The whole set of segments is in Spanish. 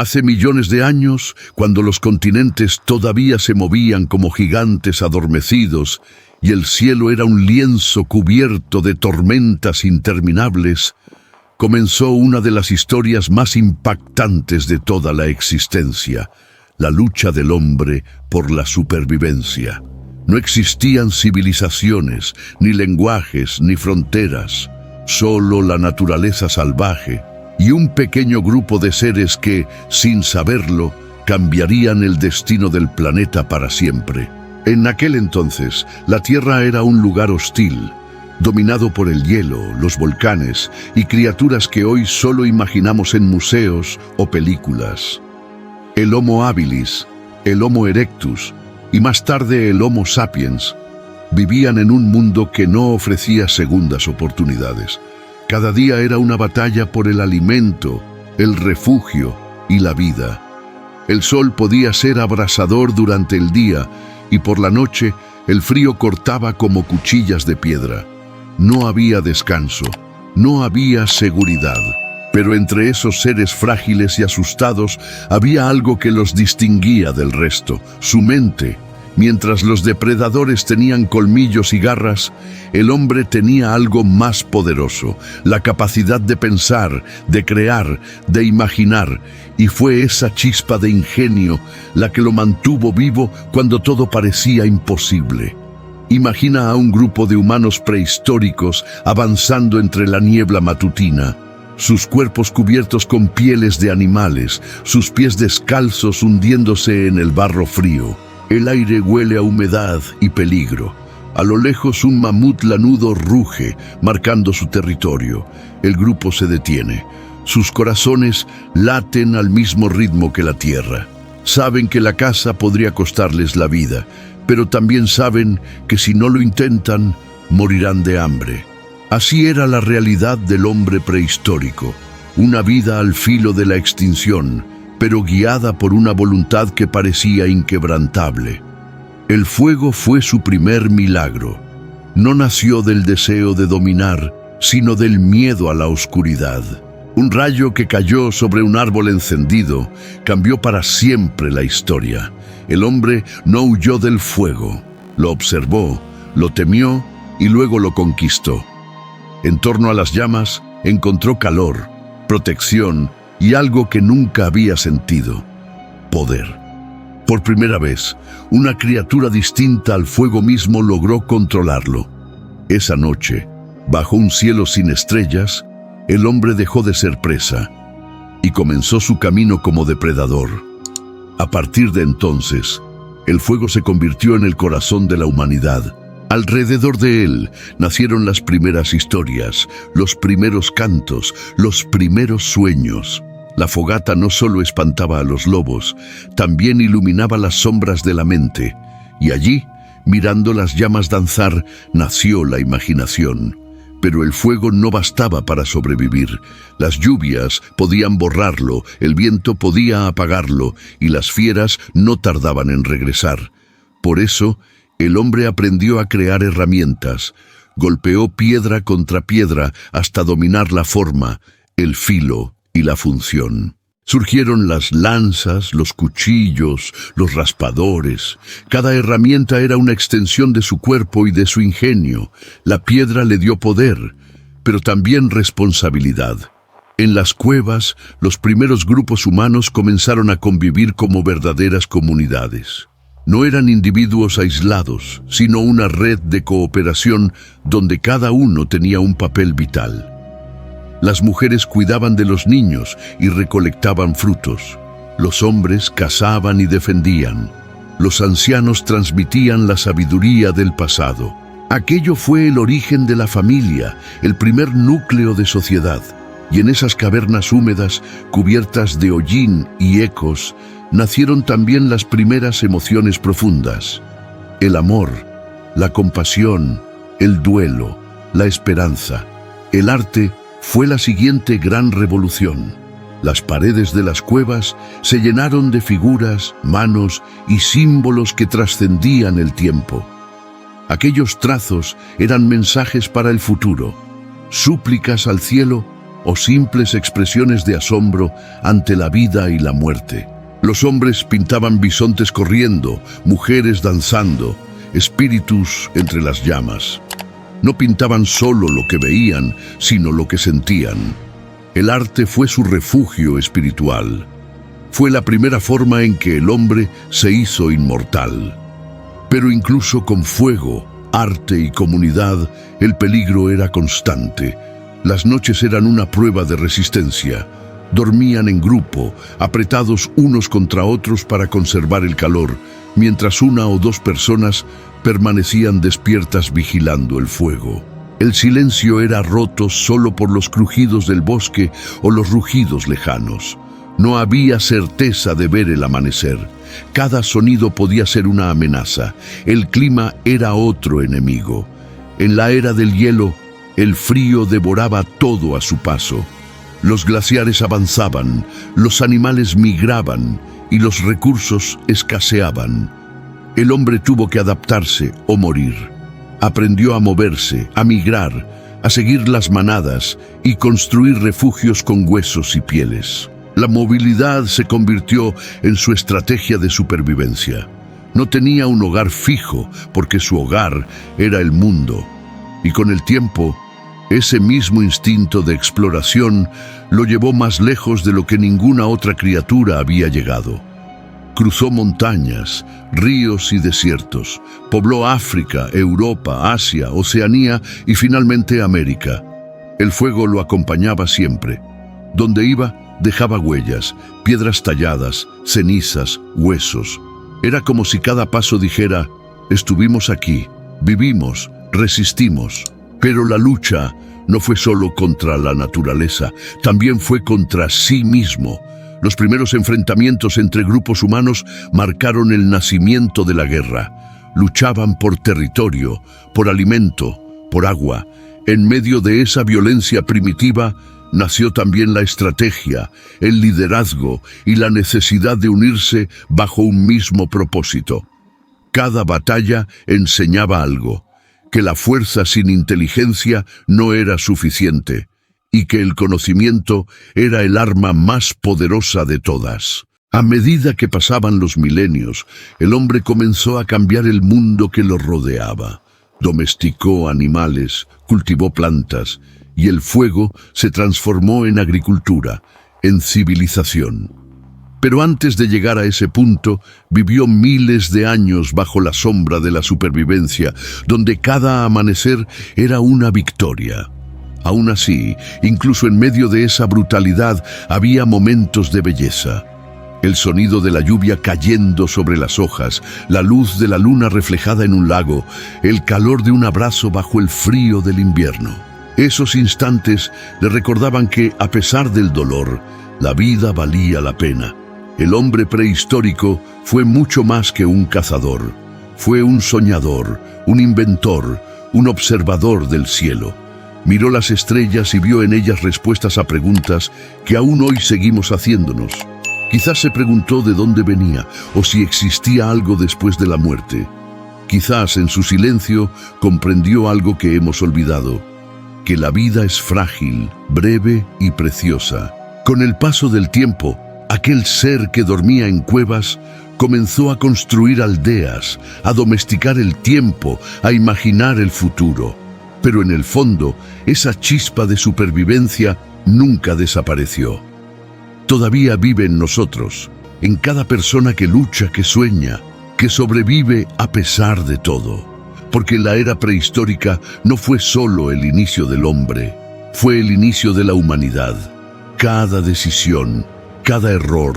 Hace millones de años, cuando los continentes todavía se movían como gigantes adormecidos y el cielo era un lienzo cubierto de tormentas interminables, comenzó una de las historias más impactantes de toda la existencia, la lucha del hombre por la supervivencia. No existían civilizaciones, ni lenguajes, ni fronteras, solo la naturaleza salvaje y un pequeño grupo de seres que, sin saberlo, cambiarían el destino del planeta para siempre. En aquel entonces, la Tierra era un lugar hostil, dominado por el hielo, los volcanes y criaturas que hoy solo imaginamos en museos o películas. El Homo habilis, el Homo erectus y más tarde el Homo sapiens vivían en un mundo que no ofrecía segundas oportunidades. Cada día era una batalla por el alimento, el refugio y la vida. El sol podía ser abrasador durante el día y por la noche el frío cortaba como cuchillas de piedra. No había descanso, no había seguridad. Pero entre esos seres frágiles y asustados había algo que los distinguía del resto, su mente. Mientras los depredadores tenían colmillos y garras, el hombre tenía algo más poderoso, la capacidad de pensar, de crear, de imaginar, y fue esa chispa de ingenio la que lo mantuvo vivo cuando todo parecía imposible. Imagina a un grupo de humanos prehistóricos avanzando entre la niebla matutina, sus cuerpos cubiertos con pieles de animales, sus pies descalzos hundiéndose en el barro frío. El aire huele a humedad y peligro. A lo lejos un mamut lanudo ruge, marcando su territorio. El grupo se detiene. Sus corazones laten al mismo ritmo que la tierra. Saben que la caza podría costarles la vida, pero también saben que si no lo intentan, morirán de hambre. Así era la realidad del hombre prehistórico, una vida al filo de la extinción, pero guiada por una voluntad que parecía inquebrantable. El fuego fue su primer milagro. No nació del deseo de dominar, sino del miedo a la oscuridad. Un rayo que cayó sobre un árbol encendido cambió para siempre la historia. El hombre no huyó del fuego, lo observó, lo temió y luego lo conquistó. En torno a las llamas encontró calor, protección y algo que nunca había sentido: poder. Por primera vez, una criatura distinta al fuego mismo logró controlarlo. Esa noche, bajo un cielo sin estrellas, el hombre dejó de ser presa y comenzó su camino como depredador. A partir de entonces, el fuego se convirtió en el corazón de la humanidad. Alrededor de él nacieron las primeras historias, los primeros cantos, los primeros sueños. La fogata no solo espantaba a los lobos, también iluminaba las sombras de la mente. Y allí, mirando las llamas danzar, nació la imaginación. Pero el fuego no bastaba para sobrevivir. Las lluvias podían borrarlo, el viento podía apagarlo, y las fieras no tardaban en regresar. Por eso, el hombre aprendió a crear herramientas. Golpeó piedra contra piedra hasta dominar la forma, el filo y la función. Surgieron las lanzas, los cuchillos, los raspadores. Cada herramienta era una extensión de su cuerpo y de su ingenio. La piedra le dio poder, pero también responsabilidad. En las cuevas, los primeros grupos humanos comenzaron a convivir como verdaderas comunidades. No eran individuos aislados, sino una red de cooperación donde cada uno tenía un papel vital. Las mujeres cuidaban de los niños y recolectaban frutos. Los hombres cazaban y defendían. Los ancianos transmitían la sabiduría del pasado. Aquello fue el origen de la familia, el primer núcleo de sociedad. Y en esas cavernas húmedas, cubiertas de hollín y ecos, nacieron también las primeras emociones profundas: el amor, la compasión, el duelo, la esperanza. El arte fue la siguiente gran revolución. Las paredes de las cuevas se llenaron de figuras, manos y símbolos que trascendían el tiempo. Aquellos trazos eran mensajes para el futuro, súplicas al cielo o simples expresiones de asombro ante la vida y la muerte. Los hombres pintaban bisontes corriendo, mujeres danzando, espíritus entre las llamas. No pintaban solo lo que veían, sino lo que sentían. El arte fue su refugio espiritual. Fue la primera forma en que el hombre se hizo inmortal. Pero incluso con fuego, arte y comunidad, el peligro era constante. Las noches eran una prueba de resistencia. Dormían en grupo, apretados unos contra otros para conservar el calor, mientras una o dos personas permanecían despiertas vigilando el fuego. El silencio era roto solo por los crujidos del bosque o los rugidos lejanos. No había certeza de ver el amanecer. Cada sonido podía ser una amenaza. El clima era otro enemigo. En la era del hielo, el frío devoraba todo a su paso. Los glaciares avanzaban, los animales migraban y los recursos escaseaban. El hombre tuvo que adaptarse o morir. Aprendió a moverse, a migrar, a seguir las manadas y construir refugios con huesos y pieles. La movilidad se convirtió en su estrategia de supervivencia. No tenía un hogar fijo porque su hogar era el mundo. Y con el tiempo, ese mismo instinto de exploración lo llevó más lejos de lo que ninguna otra criatura había llegado. Cruzó montañas, ríos y desiertos, pobló África, Europa, Asia, Oceanía y finalmente América. El fuego lo acompañaba siempre. Donde iba, dejaba huellas, piedras talladas, cenizas, huesos. Era como si cada paso dijera: estuvimos aquí, vivimos, resistimos. Pero la lucha no fue solo contra la naturaleza, también fue contra sí mismo. Los primeros enfrentamientos entre grupos humanos marcaron el nacimiento de la guerra. Luchaban por territorio, por alimento, por agua. En medio de esa violencia primitiva, nació también la estrategia, el liderazgo y la necesidad de unirse bajo un mismo propósito. Cada batalla enseñaba algo: que la fuerza sin inteligencia no era suficiente, y que el conocimiento era el arma más poderosa de todas. A medida que pasaban los milenios, el hombre comenzó a cambiar el mundo que lo rodeaba. Domesticó animales, cultivó plantas, y el fuego se transformó en agricultura, en civilización. Pero antes de llegar a ese punto, vivió miles de años bajo la sombra de la supervivencia, donde cada amanecer era una victoria. Aún así, incluso en medio de esa brutalidad, había momentos de belleza. El sonido de la lluvia cayendo sobre las hojas, la luz de la luna reflejada en un lago, el calor de un abrazo bajo el frío del invierno. Esos instantes le recordaban que, a pesar del dolor, la vida valía la pena. El hombre prehistórico fue mucho más que un cazador. Fue un soñador, un inventor, un observador del cielo. Miró las estrellas y vio en ellas respuestas a preguntas que aún hoy seguimos haciéndonos. Quizás se preguntó de dónde venía o si existía algo después de la muerte. Quizás en su silencio comprendió algo que hemos olvidado: que la vida es frágil, breve y preciosa. Con el paso del tiempo, aquel ser que dormía en cuevas comenzó a construir aldeas, a domesticar el tiempo, a imaginar el futuro. Pero en el fondo, esa chispa de supervivencia nunca desapareció. Todavía vive en nosotros, en cada persona que lucha, que sueña, que sobrevive a pesar de todo. Porque la era prehistórica no fue solo el inicio del hombre, fue el inicio de la humanidad. Cada decisión, cada error,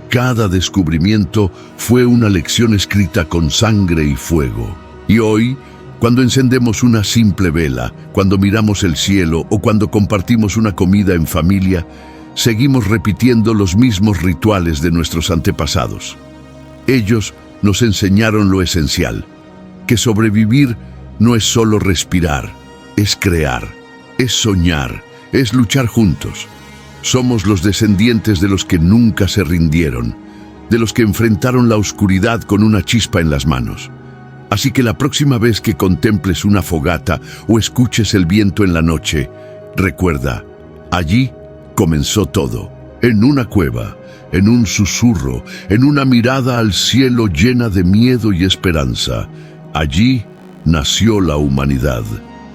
cada descubrimiento fue una lección escrita con sangre y fuego. Y hoy, cuando encendemos una simple vela, cuando miramos el cielo o cuando compartimos una comida en familia, seguimos repitiendo los mismos rituales de nuestros antepasados. Ellos nos enseñaron lo esencial: que sobrevivir no es solo respirar, es crear, es soñar, es luchar juntos. Somos los descendientes de los que nunca se rindieron, de los que enfrentaron la oscuridad con una chispa en las manos. Así que la próxima vez que contemples una fogata o escuches el viento en la noche, recuerda: allí comenzó todo, en una cueva, en un susurro, en una mirada al cielo llena de miedo y esperanza. Allí nació la humanidad.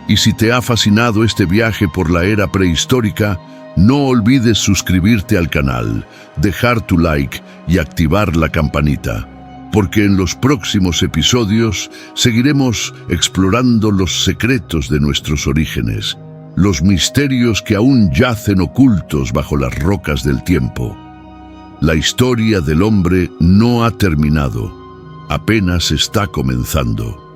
Y si te ha fascinado este viaje por la era prehistórica, no olvides suscribirte al canal, dejar tu like y activar la campanita, porque en los próximos episodios seguiremos explorando los secretos de nuestros orígenes, los misterios que aún yacen ocultos bajo las rocas del tiempo. La historia del hombre no ha terminado, apenas está comenzando.